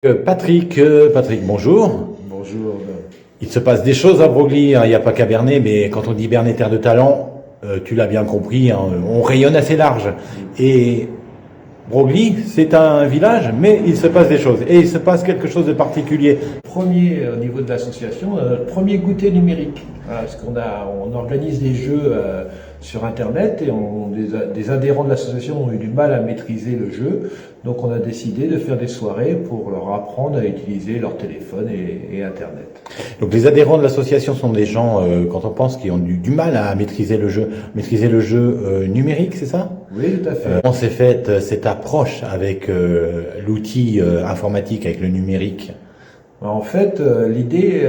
Patrick, bonjour. Bonjour. Il se passe des choses à Broglie, hein. Il n'y a pas qu'à Bernay, mais quand on dit Bernay terre de talent, tu l'as bien compris, hein, on rayonne assez large. Et Broglie, c'est un village, mais il se passe des choses. Et il se passe quelque chose de particulier. Premier, au niveau de l'association, notre premier goûter numérique. Voilà, parce on organise des jeux sur Internet et des adhérents de l'association ont eu du mal à maîtriser le jeu. Donc on a décidé de faire des soirées pour leur apprendre à utiliser leur téléphone et Internet. Donc les adhérents de l'association sont des gens, quand on pense, qui ont du mal à maîtriser le jeu. Maîtriser le jeu numérique, c'est ça? Oui, tout à fait. On s'est fait cette approche avec l'outil informatique, avec le numérique. En fait, l'idée,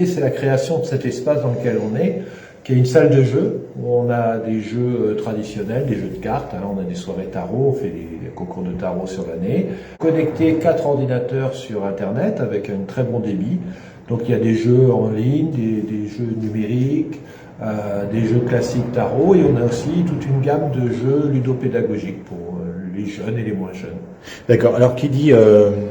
c'est la création de cet espace dans lequel on est, qui est une salle de jeu, où on a des jeux traditionnels, des jeux de cartes, hein, on a des soirées tarot, on fait des concours de tarot sur l'année, connecter 4 ordinateurs sur Internet avec un très bon débit. Donc il y a des jeux en ligne, des jeux numériques, des jeux classiques tarot, et on a aussi toute une gamme de jeux ludopédagogiques pour les jeunes et les moins jeunes. D'accord. Alors qui dit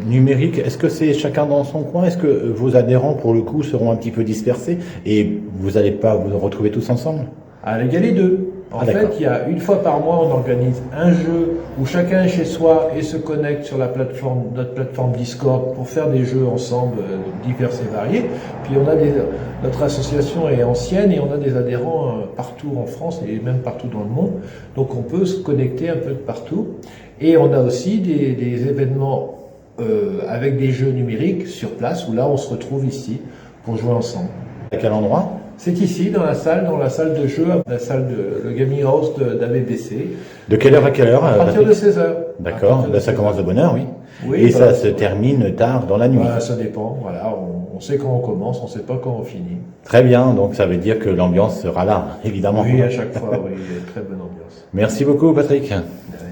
numérique, est-ce que c'est chacun dans son coin? Est-ce que vos adhérents, pour le coup, seront un petit peu dispersés et vous n'allez pas vous retrouver tous ensemble? Ah, il y a les deux. En fait, il y a une fois par mois, on organise un jeu où chacun est chez soi et se connecte sur notre plateforme Discord pour faire des jeux ensemble divers et variés. Puis notre association est ancienne et on a des adhérents partout en France et même partout dans le monde. Donc on peut se connecter un peu de partout. Et on a aussi des événements avec des jeux numériques sur place où là on se retrouve ici pour jouer ensemble. À quel endroit? C'est ici, dans la salle de jeu, le Gaming House d'ABBC. De quelle heure à quelle heure? À partir de 16h. D'accord, là ça commence de bonne heure, oui. Oui, et voilà, ça se termine tard dans la nuit. Voilà, ça dépend, voilà, on sait quand on commence, on ne sait pas quand on finit. Très bien, donc ça veut dire que l'ambiance sera là, évidemment. Oui, à chaque fois, oui, il y a une très bonne ambiance. Merci beaucoup, Patrick. Merci.